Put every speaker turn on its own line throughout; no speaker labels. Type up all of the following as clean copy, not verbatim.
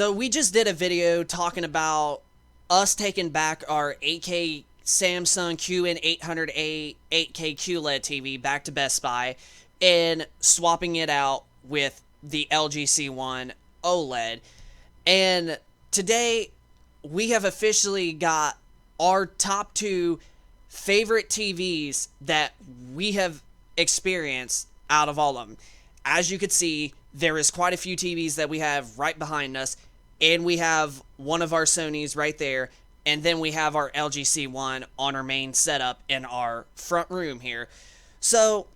So we just did a video talking about us taking back our 8K Samsung QN800A 8K QLED TV back to Best Buy and swapping it out with the LG C1 OLED. And today we have officially got our top two favorite TVs that we have experienced out of all of them. As you can see, there is quite a few TVs that we have right behind us, and we have one of our Sonys right there, and then we have our LG C1 on our main setup in our front room here. So,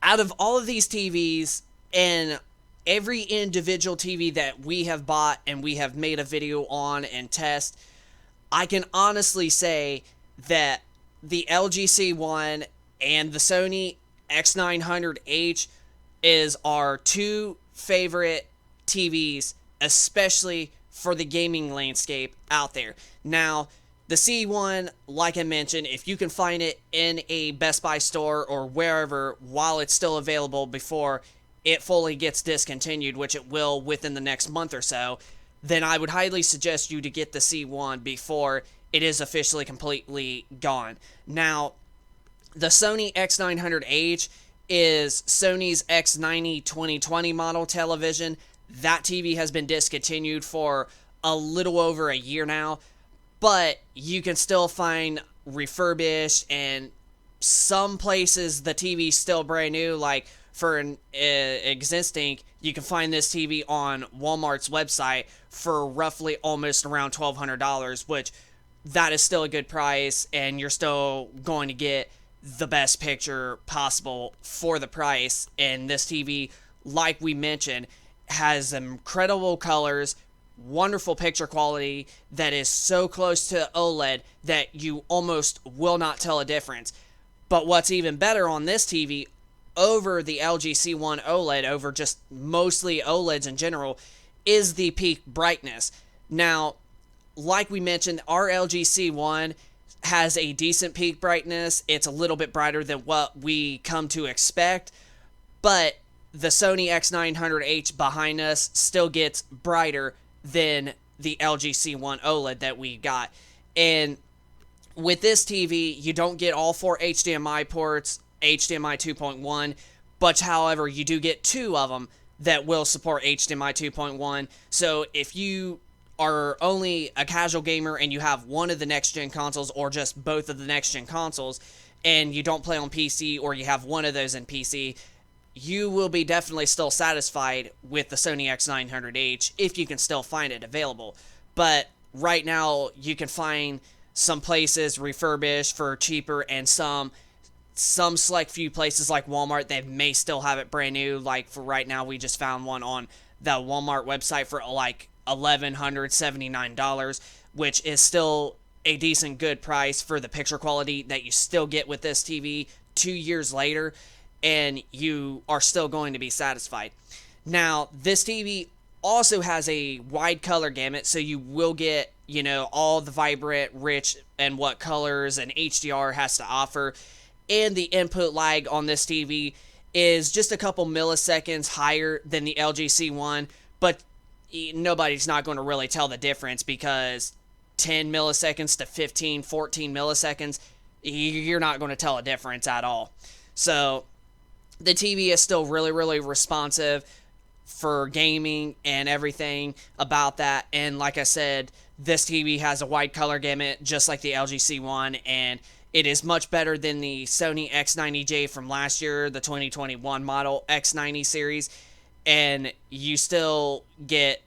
out of all of these TVs and every individual TV that we have bought and we have made a video on and test, I can honestly say that the LG C1 and the Sony X900H is our two favorite TVs, especially for the gaming landscape out there. Now, the C1, like I mentioned, if you can find it in a Best Buy store or wherever while it's still available before it fully gets discontinued, which it will within the next month or so, then I would highly suggest you to get the C1 before it is officially completely gone. Now, the Sony X900H is Sony's X90 2020 model television. That TV has been discontinued for a little over a year now, but you can still find refurbished, and some places the TV's still brand new. Like for an existing, you can find this TV on Walmart's website for roughly almost around $1,200, which that is still a good price, and you're still going to get the best picture possible for the price. And this TV, like we mentioned, has incredible colors, wonderful picture quality that is so close to OLED that you almost will not tell a difference. But what's even better on this TV over the LG C1 OLED, over just mostly OLEDs in general, is the peak brightness. Now, like we mentioned, our LG C1 has a decent peak brightness. It's a little bit brighter than what we come to expect, but the Sony X900H behind us still gets brighter than the LG C1 OLED that we got. And with this TV, you don't get all four HDMI ports, HDMI 2.1, but however, you do get two of them that will support HDMI 2.1. So if you are only a casual gamer and you have one of the next-gen consoles or just both of the next-gen consoles and you don't play on PC, or you have one of those in PC, you will be definitely still satisfied with the Sony X900H if you can still find it available. But right now, you can find some places refurbished for cheaper, and some select few places like Walmart, they may still have it brand new. Like for right now, we just found one on the Walmart website for like $1,179, which is still a decent good price for the picture quality that you still get with this TV 2 years later, and you are still going to be satisfied. Now, this TV also has a wide color gamut, so you will get, all the vibrant, rich, and what colors and HDR has to offer. And the input lag on this TV is just a couple milliseconds higher than the LG C1, but nobody's not going to really tell the difference, because 10 milliseconds to 15, 14 milliseconds, you're not going to tell a difference at all. So the TV is still really, really responsive for gaming and everything about that. And like I said, this TV has a wide color gamut just like the LG C1, and it is much better than the Sony X90J from last year, the 2021 model X90 series. And you still get,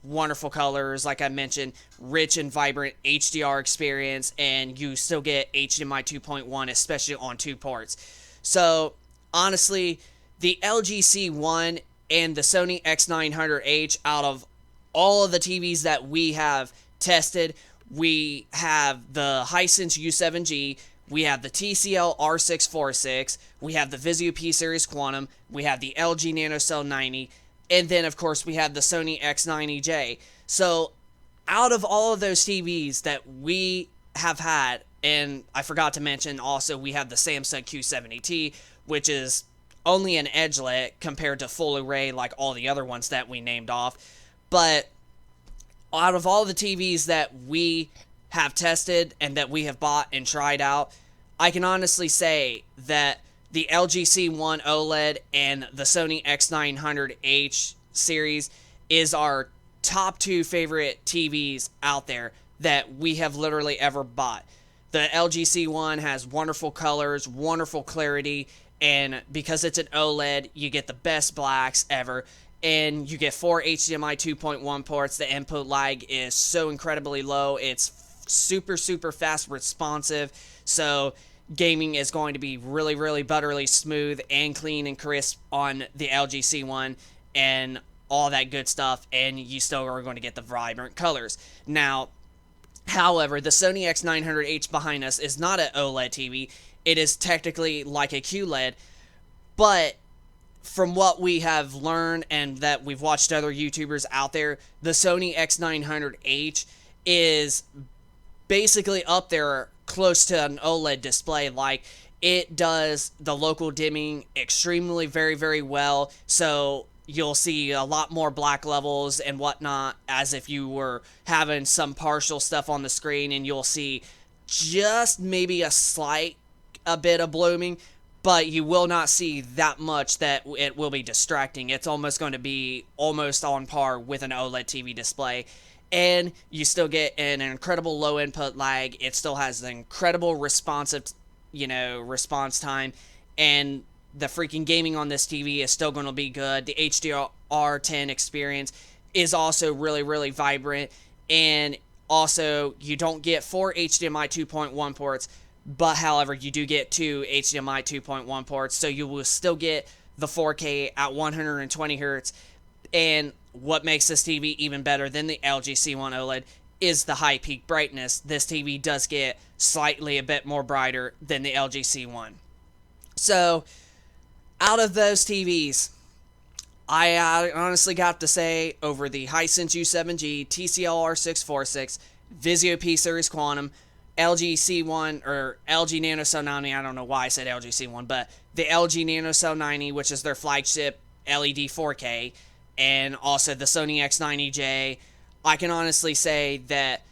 wonderful colors, like I mentioned, rich and vibrant HDR experience, and you still get HDMI 2.1, especially on two ports. So, honestly, the LG C1 and the Sony X900H, out of all of the TVs that we have tested, we have the Hisense U7G, we have the TCL R646, we have the Vizio P-Series Quantum, we have the LG NanoCell 90, and then, of course, we have the Sony X90J. So, out of all of those TVs that we have had, and I forgot to mention also, we have the Samsung Q70T, which is only an edgelet compared to full array like all the other ones that we named off. But out of all the TVs that we have tested and that we have bought and tried out, I can honestly say that the LG C1 OLED and the Sony X900H series is our top 2 favorite TVs out there that we have literally ever bought. The LG C1 has wonderful colors, wonderful clarity, and because it's an OLED, you get the best blacks ever. And you get 4 HDMI 2.1 ports. The input lag is so incredibly low. It's super, super fast responsive. So gaming is going to be really, really butterly smooth and clean and crisp on the LG C1 and all that good stuff. And you still are going to get the vibrant colors. Now, however, the Sony X900H behind us is not an OLED TV. It is technically like a QLED, but from what we have learned and that we've watched other YouTubers out there, the Sony X900H is basically up there close to an OLED display. Like, it does the local dimming extremely very, very well. So you'll see a lot more black levels and whatnot as if you were having some partial stuff on the screen, and you'll see just maybe a bit of blooming, but you will not see that much that it will be distracting. It's almost going to be almost on par with an OLED TV display. And you still get an incredible low input lag. It still has an incredible response time. And the freaking gaming on this TV is still going to be good. The HDR10 experience is also really, really vibrant. And also, you don't get 4 HDMI 2.1 ports, but however, you do get 2 HDMI 2.1 ports, so you will still get the 4K at 120 Hz. And what makes this TV even better than the LG C1 OLED is the high peak brightness. This TV does get slightly a bit more brighter than the LG C1. So, out of those TVs, I honestly got to say, over the Hisense U7G, TCL R646, Vizio P-Series Quantum, LG C1, or LG NanoCell 90, I don't know why I said LG C1, but the LG NanoCell 90, which is their flagship LED 4K, and also the Sony X90J, I can honestly say that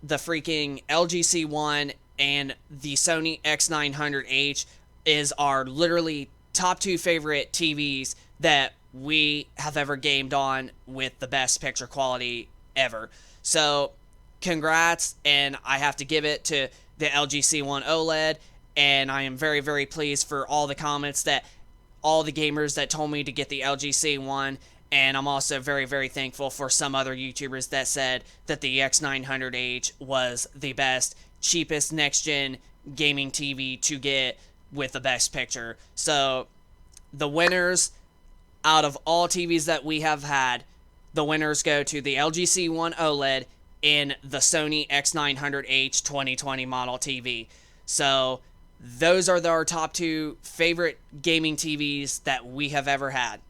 the freaking LG C1 and the Sony X900H is our literally top 2 favorite TVs that we have ever gamed on with the best picture quality ever. So, congrats, and I have to give it to the LG C1 OLED, and I am very, very pleased for all the comments that all the gamers that told me to get the LG C1, and I'm also very, very thankful for some other YouTubers that said that the X900H was the best, cheapest next-gen gaming TV to get with the best picture. So, the winners out of all TVs that we have had, the winners go to the LG C1 OLED in the Sony X900H 2020 model TV. So, those are our top 2 favorite gaming TVs that we have ever had.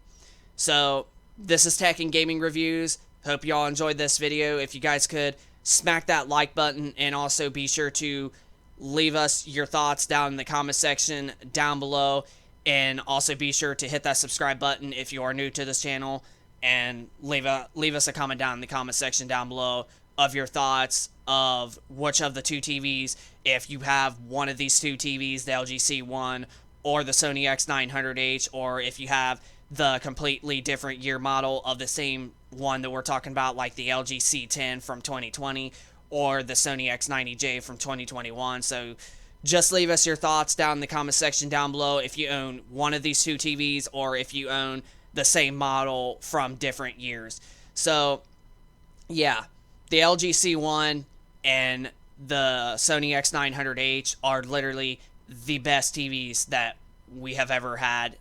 So, this is Tech and Gaming Reviews. Hope y'all enjoyed this video. If you guys could smack that like button, and also be sure to leave us your thoughts down in the comment section down below. And also be sure to hit that subscribe button if you are new to this channel, and leave us a comment down in the comment section down below of your thoughts of which of the 2 TVs, if you have one of these 2 TVs, the LG C1 or the Sony X900H, or if you have the completely different year model of the same one that we're talking about, like the LG C10 from 2020 or the Sony X90J from 2021. So just leave us your thoughts down in the comment section down below if you own one of these 2 TVs or if you own the same model from different years. So, yeah, the LG C1 and the Sony X900H are literally the best TVs that we have ever had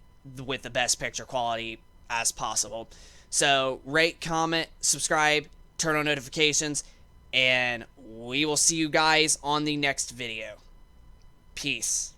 with the best picture quality as possible. So, rate, comment, subscribe, turn on notifications, and we will see you guys on the next video. Peace.